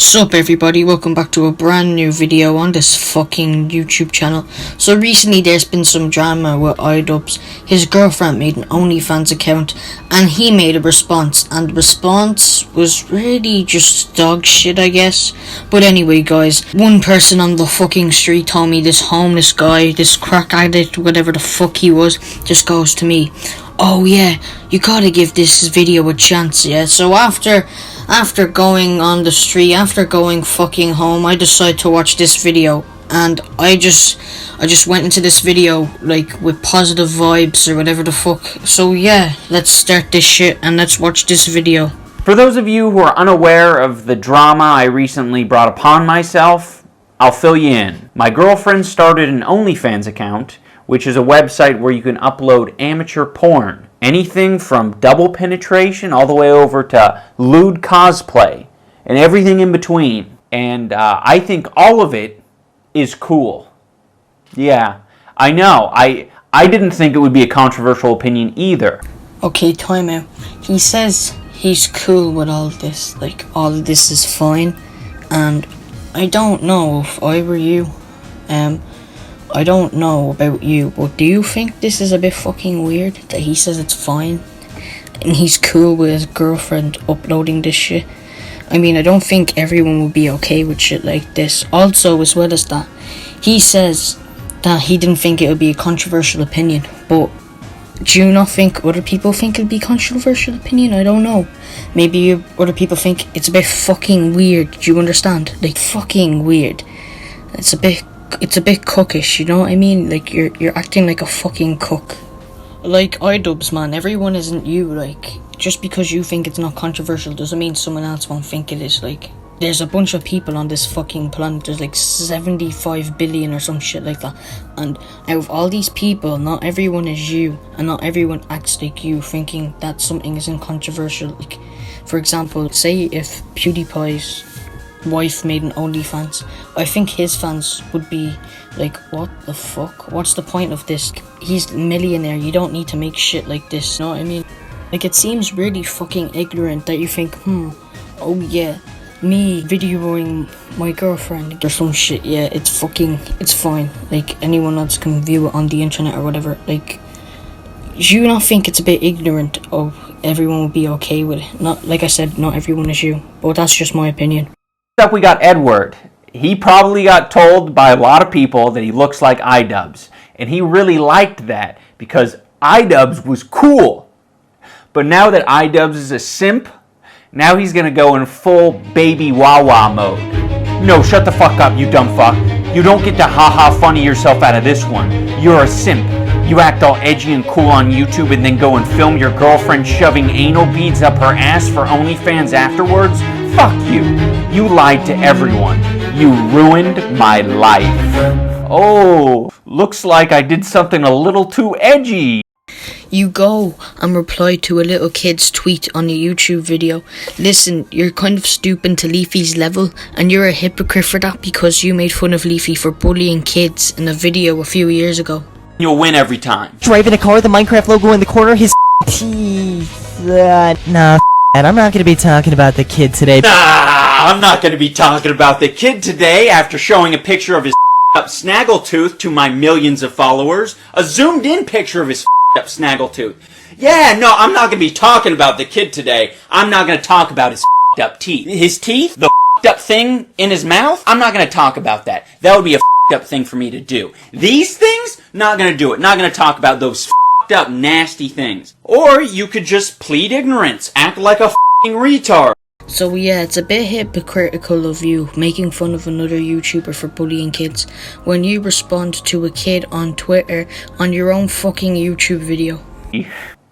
Sup everybody, welcome back to a brand new video on this fucking YouTube channel. So recently there's been some drama with Idubbbz. His girlfriend made an OnlyFans account and he made a response, and the response was really just dog shit, I guess. But anyway guys, one person on the fucking street told me this homeless guy, this crack addict, whatever the fuck he was, just goes to me, "Oh yeah, you gotta give this video a chance." Yeah, so after going on the street, after going fucking home, I decided to watch this video, and I just went into this video like with positive vibes or whatever the fuck. So yeah, let's start this shit and let's watch this video. For those of you who are unaware of the drama I recently brought upon myself, I'll fill you in. My girlfriend started an OnlyFans account, which is a website where you can upload amateur porn. Anything from double penetration all the way over to lewd cosplay and everything in between. And I think all of it is cool. Yeah, I know. I didn't think it would be a controversial opinion either. Okay, time out. He says he's cool with all this. Like, all of this is fine. And I don't know if I were you. I don't know about you, but do you think this is a bit fucking weird that he says it's fine and he's cool with his girlfriend uploading this shit? I mean, I don't think everyone would be okay with shit like this. Also, as well as that, he says that he didn't think it would be a controversial opinion, but do you not think other people think it'd be a controversial opinion? I don't know. Maybe other people think it's a bit fucking weird. Do you understand? Like, fucking weird. It's a bit cookish, you know what I mean? Like, you're acting like a fucking cook. Like Idubbbz, man, everyone isn't you. Like, just because you think it's not controversial doesn't mean someone else won't think it is. Like, there's a bunch of people on this fucking planet. There's like 75 billion or some shit like that, and out of all these people, not everyone is you, and not everyone acts like you, thinking that something isn't controversial. Like, for example, say if PewDiePie's wife made an OnlyFans, I think his fans would be like, what the fuck? What's the point of this? He's a millionaire, you don't need to make shit like this, you know what I mean? Like, it seems really fucking ignorant that you think, oh yeah, me videoing my girlfriend or some shit, yeah, it's fine. Like, anyone else can view it on the internet or whatever. Like, do you not think it's a bit ignorant? Oh, everyone would be okay with it. Not, like I said, not everyone is you, but that's just my opinion. Up, we got Edward. He probably got told by a lot of people that he looks like Idubbbz, and he really liked that because Idubbbz was cool. But now that Idubbbz is a simp, now he's gonna go in full baby Wawa mode. No, shut the fuck up, you dumb fuck. You don't get to haha funny yourself out of this one. You're a simp. You act all edgy and cool on YouTube and then go and film your girlfriend shoving anal beads up her ass for OnlyFans afterwards? Fuck you. You lied to everyone. You ruined my life. Oh, looks like I did something a little too edgy. You go and reply to a little kid's tweet on a YouTube video. Listen, you're kind of stooping to Leafy's level, and you're a hypocrite for that because you made fun of Leafy for bullying kids in a video a few years ago. You'll win every time. Driving a car, the Minecraft logo in the corner, his teeth. Nah, I'm not gonna be talking about the kid today. Nah, I'm not gonna be talking about the kid today after showing a picture of his up snaggletooth to my millions of followers. A zoomed in picture of his up snaggletooth. Yeah, no, I'm not gonna be talking about the kid today. I'm not gonna talk about his up teeth. His teeth? The up thing in his mouth? I'm not gonna talk about that. That would be a up thing for me to do. These things? Not gonna do it. Not gonna talk about those up nasty things. Or you could just plead ignorance. Act like a f***ing retard. So yeah, it's a bit hypocritical of you making fun of another YouTuber for bullying kids when you respond to a kid on Twitter on your own fucking YouTube video.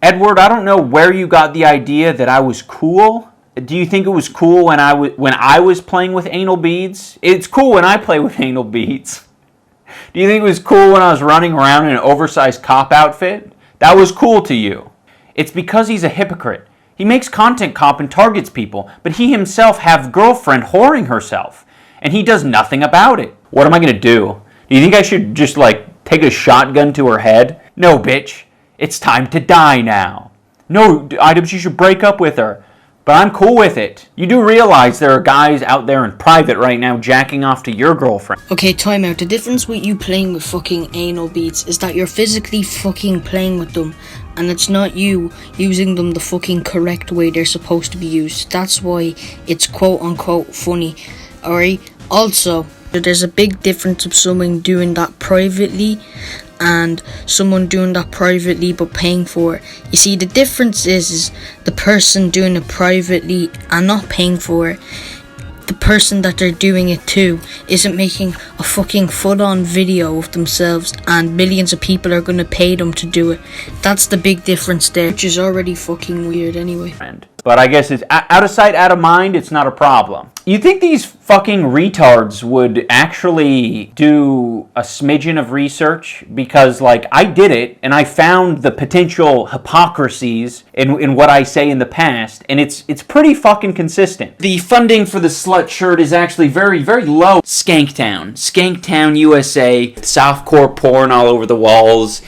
Edward, I don't know where you got the idea that I was cool. Do you think it was cool when I was playing with anal beads? It's cool when I play with anal beads. Do you think it was cool when I was running around in an oversized cop outfit? That was cool to you. It's because he's a hypocrite. He makes content cop and targets people, but he himself have girlfriend whoring herself, and he does nothing about it. What am I gonna do? Do you think I should just take a shotgun to her head? No, bitch. It's time to die now. No, Idubbbz, you should break up with her. But I'm cool with it. You do realize there are guys out there in private right now jacking off to your girlfriend. Okay, time out. The difference with you playing with fucking anal beads is that you're physically fucking playing with them, and it's not you using them the fucking correct way they're supposed to be used. That's why it's quote unquote funny. Alright? Also, there's a big difference of someone doing that privately and someone doing that privately but paying for it. You see, the difference is the person doing it privately and not paying for it, the person that they're doing it to isn't making a fucking full-on video of themselves and millions of people are gonna pay them to do it. That's the big difference there, which is already fucking weird anyway. But I guess it's out of sight, out of mind, it's not a problem. You think these fucking retards would actually do a smidgen of research? Because, like, I did it, and I found the potential hypocrisies in what I say in the past, and it's pretty fucking consistent. The funding for the slut shirt is actually very, very low. Skanktown, USA, softcore porn all over the walls.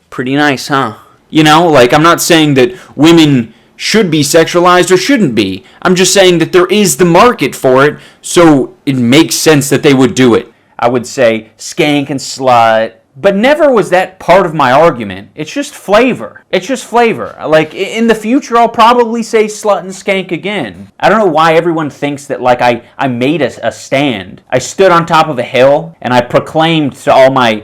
Pretty nice, huh? You know, like, I'm not saying that women should be sexualized or shouldn't be. I'm just saying that there is the market for it, so it makes sense that they would do it. I would say skank and slut, but never was that part of my argument. It's just flavor. It's just flavor. Like, in the future, I'll probably say slut and skank again. I don't know why everyone thinks that, like, I made a stand. I stood on top of a hill, and I proclaimed to all my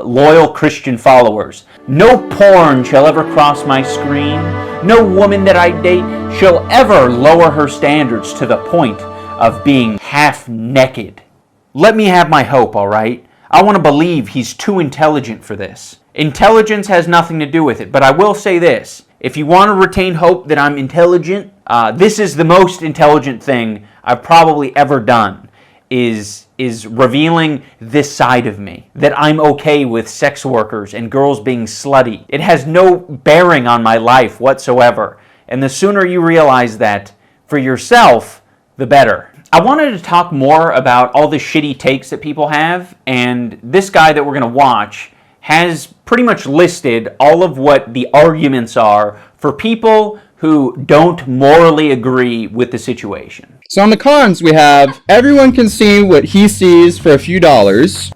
loyal Christian followers, no porn shall ever cross my screen. No woman that I date shall ever lower her standards to the point of being half naked. Let me have my hope, alright? I want to believe he's too intelligent for this. Intelligence has nothing to do with it, but I will say this. If you want to retain hope that I'm intelligent, this is the most intelligent thing I've probably ever done. Is revealing this side of me, that I'm okay with sex workers and girls being slutty. It has no bearing on my life whatsoever. And the sooner you realize that for yourself, the better. I wanted to talk more about all the shitty takes that people have, and this guy that we're going to watch has pretty much listed all of what the arguments are for people who don't morally agree with the situation. So on the cons, we have everyone can see what he sees for a few dollars.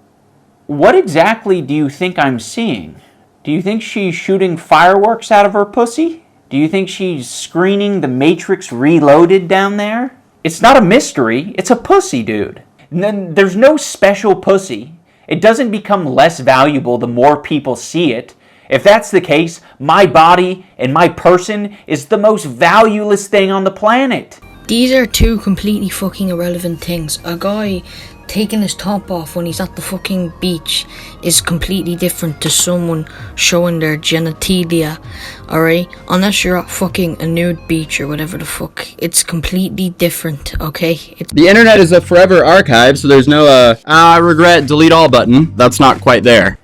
What exactly do you think I'm seeing? Do you think she's shooting fireworks out of her pussy? Do you think she's screening The Matrix Reloaded down there? It's not a mystery. It's a pussy, dude. And then there's no special pussy. It doesn't become less valuable the more people see it. If that's the case, my body and my person is the most valueless thing on the planet. These are two completely fucking irrelevant things. A guy taking his top off when he's at the fucking beach is completely different to someone showing their genitalia, alright? Unless you're at fucking a nude beach or whatever the fuck. It's completely different, okay? The internet is a forever archive, so there's no, I regret, delete all button. That's not quite there.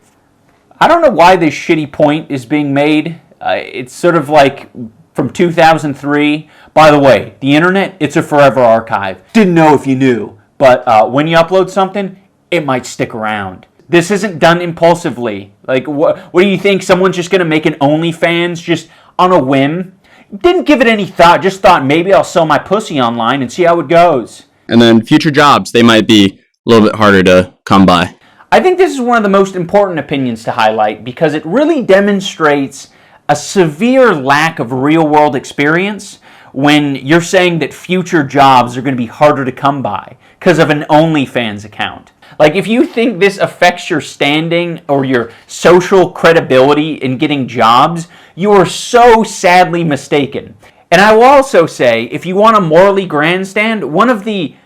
I don't know why this shitty point is being made. It's sort of like from 2003. By the way, the internet, it's a forever archive. Didn't know if you knew. But when you upload something, it might stick around. This isn't done impulsively. Like, what do you think? Someone's just going to make an OnlyFans just on a whim? Didn't give it any thought. Just thought maybe I'll sell my pussy online and see how it goes. And then future jobs, they might be a little bit harder to come by. I think this is one of the most important opinions to highlight because it really demonstrates a severe lack of real-world experience when you're saying that future jobs are going to be harder to come by because of an OnlyFans account. Like, if you think this affects your standing or your social credibility in getting jobs, you are so sadly mistaken. And I will also say, if you want to morally grandstand, one of the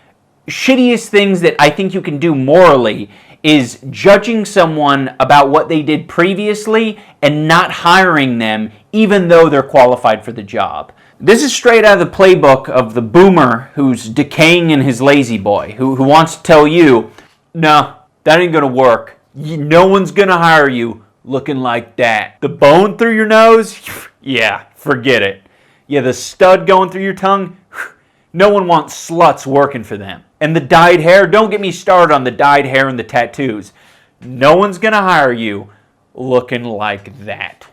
shittiest things that I think you can do morally is judging someone about what they did previously and not hiring them even though they're qualified for the job. This is straight out of the playbook of the boomer who's decaying in his lazy boy, who wants to tell you, no, that ain't gonna work. No one's gonna hire you looking like that. The bone through your nose? Yeah, forget it. Yeah, the stud going through your tongue? No one wants sluts working for them. And the dyed hair, don't get me started on the dyed hair and the tattoos. No one's gonna hire you looking like that.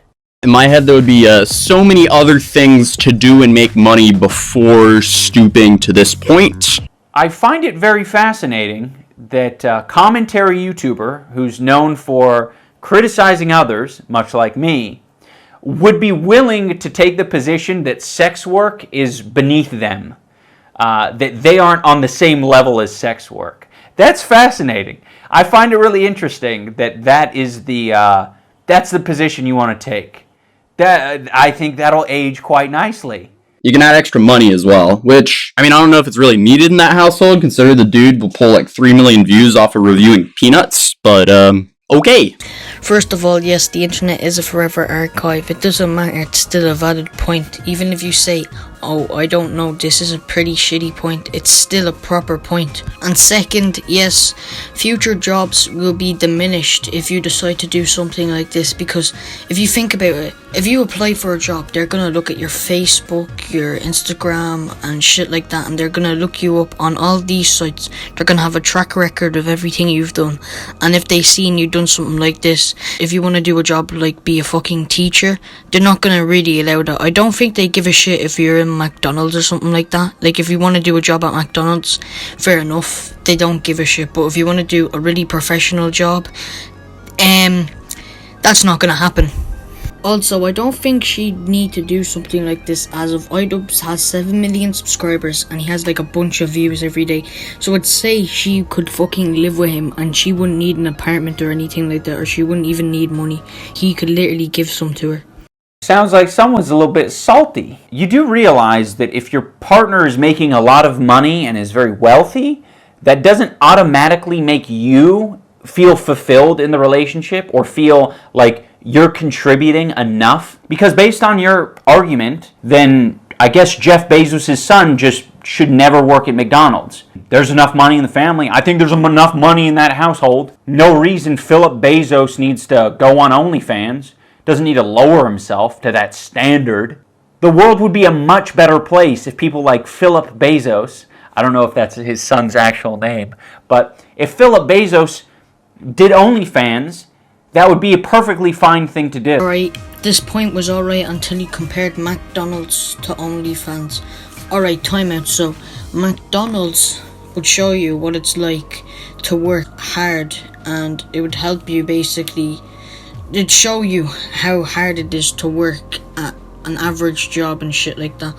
In my head, there would be so many other things to do and make money before stooping to this point. I find it very fascinating that a commentary YouTuber who's known for criticizing others, much like me, would be willing to take the position that sex work is beneath them, that they aren't on the same level as sex work. That's fascinating. I find it really interesting that that's the position you want to take. I think that'll age quite nicely. You can add extra money as well, which, I mean, I don't know if it's really needed in that household, considering the dude will pull like 3 million views off of reviewing peanuts, but, okay. First of all, yes, the internet is a forever archive. It doesn't matter, it's still a valid point. Even if you say, oh, I don't know, this is a pretty shitty point, it's still a proper point. And second, yes, future jobs will be diminished if you decide to do something like this, because if you think about it, if you apply for a job, they're gonna look at your Facebook, your Instagram, and shit like that, and they're gonna look you up on all these sites. They're gonna have a track record of everything you've done, and if they seen you done something like this, if you want to do a job like be a fucking teacher, they're not gonna really allow that. I don't think they give a shit if you're in McDonald's or something like that. Like, if you want to do a job at McDonald's, fair enough, they don't give a shit. But if you want to do a really professional job, that's not gonna happen. Also, I don't think she'd need to do something like this, as of Idubbbz has 7 million subscribers and he has like a bunch of views every day. So I'd say she could fucking live with him and she wouldn't need an apartment or anything like that, or she wouldn't even need money. He could literally give some to her. Sounds like someone's a little bit salty. You do realize that if your partner is making a lot of money and is very wealthy, that doesn't automatically make you feel fulfilled in the relationship or feel like you're contributing enough. Because based on your argument, then I guess Jeff Bezos' son just should never work at McDonald's. There's enough money in the family. I think there's enough money in that household. No reason Philip Bezos needs to go on OnlyFans. Doesn't need to lower himself to that standard. The world would be a much better place if people like Philip Bezos, I don't know if that's his son's actual name, but if Philip Bezos did OnlyFans, that would be a perfectly fine thing to do. Alright, this point was alright until you compared McDonald's to OnlyFans. Alright, time out. So, McDonald's would show you what it's like to work hard, and it would help you basically. It'd show you how hard it is to work at an average job and shit like that.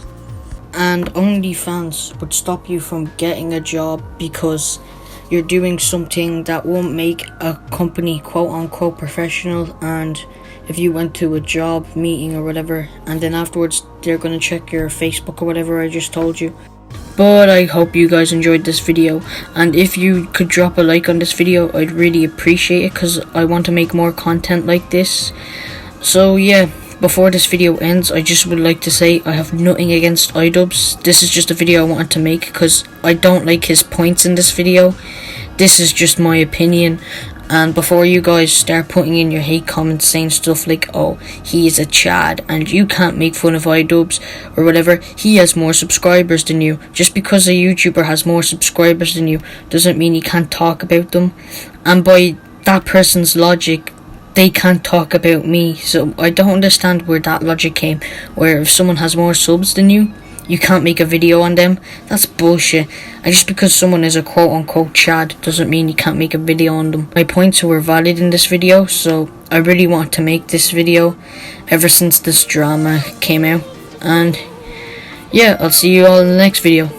And OnlyFans would stop you from getting a job because you're doing something that won't make a company quote unquote professional. And if you went to a job meeting or whatever, and then afterwards they're gonna check your Facebook or whatever I just told you. But I hope you guys enjoyed this video, and if you could drop a like on this video, I'd really appreciate it, because I want to make more content like this. So yeah, before this video ends, I just would like to say I have nothing against Idubbbz. This is just a video I wanted to make because I don't like his points in this video. This is just my opinion. And before you guys start putting in your hate comments saying stuff like, oh, he is a Chad and you can't make fun of Idubbbz or whatever, he has more subscribers than you. Just because a YouTuber has more subscribers than you doesn't mean you can't talk about them. And by that person's logic, they can't talk about me. So I don't understand where that logic came, where if someone has more subs than you can't make a video on them. That's bullshit. And just because someone is a quote unquote Chad doesn't mean you can't make a video on them. My points were valid in this video, so I really want to make this video ever since this drama came out. And yeah, I'll see you all in the next video.